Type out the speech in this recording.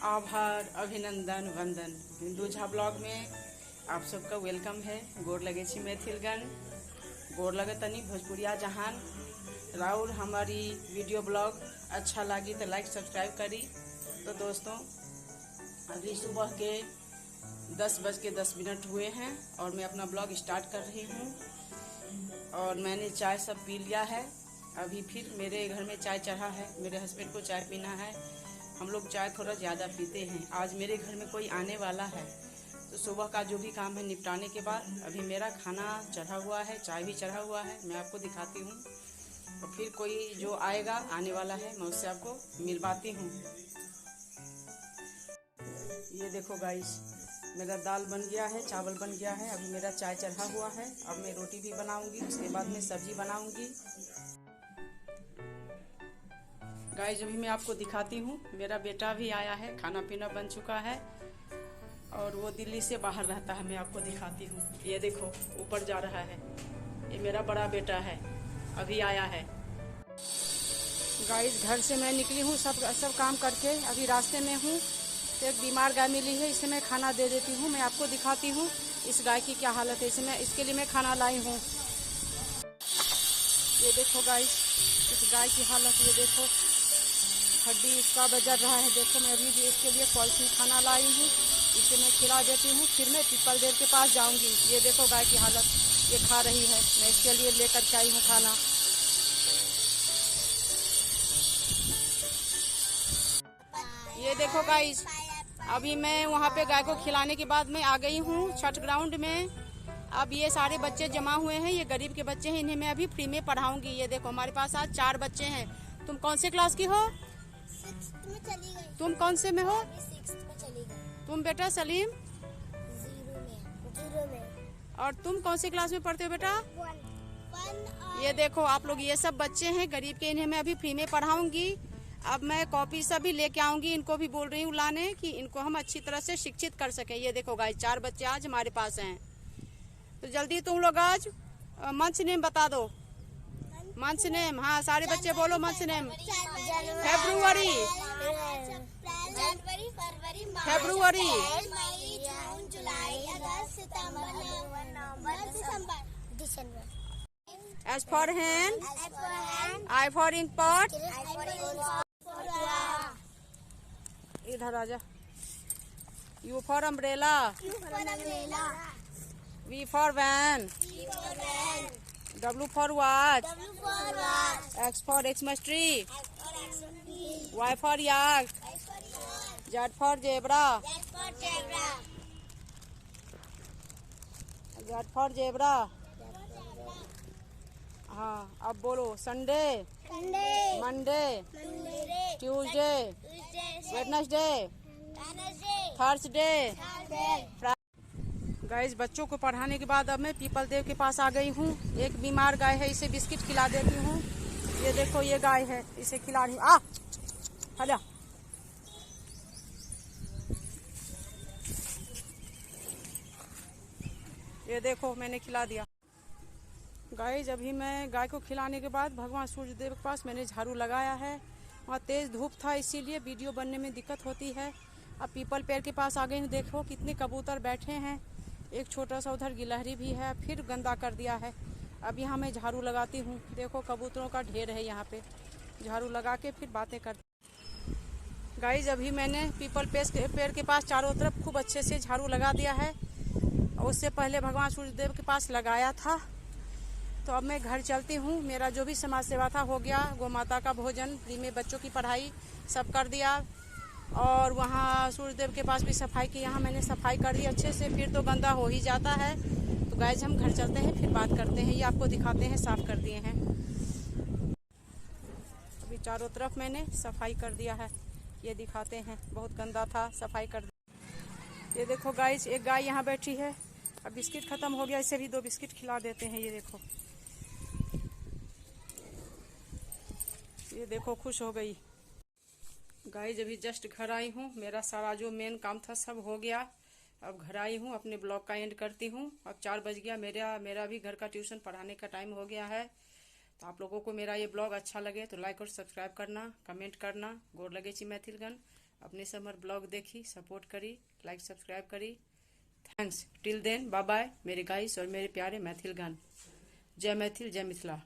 आभार, अभिनंदन, वंदन। बिंदु झा ब्लॉग में आप सबका वेलकम है। गोर लगे छी मैथिलगण, गोर लगे तनी भोजपुरिया जहान। राउर हमारी वीडियो ब्लॉग अच्छा लगी तो लाइक सब्सक्राइब करी। तो दोस्तों, अभी सुबह के 10:10 हुए हैं और मैं अपना ब्लॉग स्टार्ट कर रही हूँ। और मैंने चाय सब पी लिया है। अभी फिर मेरे घर में चाय चढ़ा है, मेरे हस्बैंड को चाय पीना है। हम लोग चाय थोड़ा ज़्यादा पीते हैं। आज मेरे घर में कोई आने वाला है, तो सुबह का जो भी काम है निपटाने के बाद अभी मेरा खाना चढ़ा हुआ है, चाय भी चढ़ा हुआ है, मैं आपको दिखाती हूँ। और फिर कोई जो आएगा, आने वाला है, मैं उससे आपको मिलवाती हूँ। ये देखो गाइस, मेरा दाल बन गया है, चावल बन गया है, अभी मेरा चाय चढ़ा हुआ है। अब मैं रोटी भी बनाऊंगी, उसके बाद मैं सब्जी बनाऊंगी। गाइस, अभी मैं आपको दिखाती हूँ, मेरा बेटा भी आया है, खाना पीना बन चुका है और वो दिल्ली से बाहर रहता है। मैं आपको दिखाती हूँ, ये देखो ऊपर जा रहा है। ये मेरा बड़ा बेटा है, अभी आया है। गाइस, घर से मैं निकली हूँ सब काम करके, अभी रास्ते में हूँ। तो एक बीमार गाय मिली है, इसे मैं खाना दे देती हूँ। मैं आपको दिखाती हूँ इस गाय की क्या हालत है। इसके लिए मैं खाना लाई हूँ। ये देखो गाइस, इस गाय की हालत, ये देखो हड्डी इसका बजर रहा है। देखो, मैं अभी भी इसके लिए पॉलिथीन खाना लाई हूँ, इसे मैं खिला देती हूँ, फिर मैं पीपल देव के पास जाऊँगी। ये देखो गाय की हालत, ये खा रही है, मैं इसके लिए लेकर के आई हूँ खाना। ये देखो गाइस, अभी मैं वहाँ पे गाय को खिलाने के बाद मैं आ गई हूँ छठ ग्राउंड में। अब ये सारे बच्चे जमा हुए हैं, ये गरीब के बच्चे हैं, इन्हें मैं अभी फ्री में पढ़ाऊंगी। ये देखो, हमारे पास आज 4 बच्चे हैं। तुम कौन से क्लास की हो? 6th में चली गई। तुम कौन से में हो? 6th में चली गई। तुम बेटा सलीम? 0 में। और तुम कौन सी क्लास में पढ़ते हो बेटा? 1 ये देखो आप लोग, ये सब बच्चे हैं गरीब के, इन्हें मैं अभी फ्री में पढ़ाऊंगी। अब मैं कॉपी सब भी लेके आऊंगी, इनको भी बोल रही हूँ लाने, कि इनको हम अच्छी तरह से शिक्षित कर सके। ये देखो गाइस, 4 बच्चे आज हमारे पास हैं। तो जल्दी तुम लोग आज मंच नेम बता दो। मंच नेम, हाँ सारे बच्चे बोलो month name. February, February, May, June, July, August, September, November, December. S for hand, I for ink pot, इधर आजा। U for umbrella, V for van, W for watch, X for Xmas tree, Y for yak, Z for zebra, Z for zebra. हाँ, अब बोलो Sunday, Monday, Tuesday, Wednesday, Thursday, Friday. Guys, बच्चों को पढ़ाने के बाद अब मैं पीपल देव के पास आ गई हूँ। एक बीमार गाय है, इसे बिस्किट खिला देती हूँ। ये देखो, ये गाय है, इसे खिला रही हूँ। हला, ये देखो मैंने खिला दिया। गाइस, अभी मैं गाय को खिलाने के बाद भगवान सूर्य देव के पास मैंने झाड़ू लगाया है। वहाँ तेज़ धूप था, इसीलिए वीडियो बनने में दिक्कत होती है। अब पीपल पेड़ के पास आ गई हूँ। देखो कितने कबूतर बैठे हैं, एक छोटा सा उधर गिलहरी भी है, फिर गंदा कर दिया है। अब यहाँ मैं झाड़ू लगाती हूँ। देखो कबूतरों का ढेर है यहाँ पे, झाड़ू लगा के फिर बातें करती। गाइस, अभी मैंने पीपल पेड़ के पास चारों तरफ खूब अच्छे से झाड़ू लगा दिया है। उससे पहले भगवान सूर्यदेव के पास लगाया था। तो अब मैं घर चलती हूँ। मेरा जो भी समाज सेवा था हो गया, गौ माता का भोजन, फ्री में बच्चों की पढ़ाई सब कर दिया। और वहाँ सूर्यदेव के पास भी सफाई की, यहाँ मैंने सफाई कर दी अच्छे से, फिर तो गंदा हो ही जाता है। तो गाइस, हम घर चलते हैं, फिर बात करते हैं। ये आपको दिखाते हैं, साफ कर दिए हैं। अभी चारों तरफ मैंने सफाई कर दिया है, ये दिखाते हैं। बहुत गंदा था, सफाई कर दिया। ये देखो गाइस, एक गाय यहाँ बैठी है। अब बिस्किट खत्म हो गया, इसे भी 2 बिस्किट खिला देते हैं। ये देखो खुश हो गई। गाइस, अभी जस्ट घर आई हूँ, मेरा सारा जो मेन काम था सब हो गया। अब घर आई हूँ, अपने ब्लॉग का एंड करती हूँ। अब 4 बज गया, मेरा भी घर का ट्यूशन पढ़ाने का टाइम हो गया है। तो आप लोगों को मेरा ये ब्लॉग अच्छा लगे तो लाइक और सब्सक्राइब करना, कमेंट करना। गोर लगे छी मैथिलगण। अपने समर ब्लॉग देखी, सपोर्ट करी, लाइक सब्सक्राइब करी। Thanks. Till then bye bye मेरे गाइस और मेरे प्यारे मैथिल गान। जय मैथिल, जय मिथिला।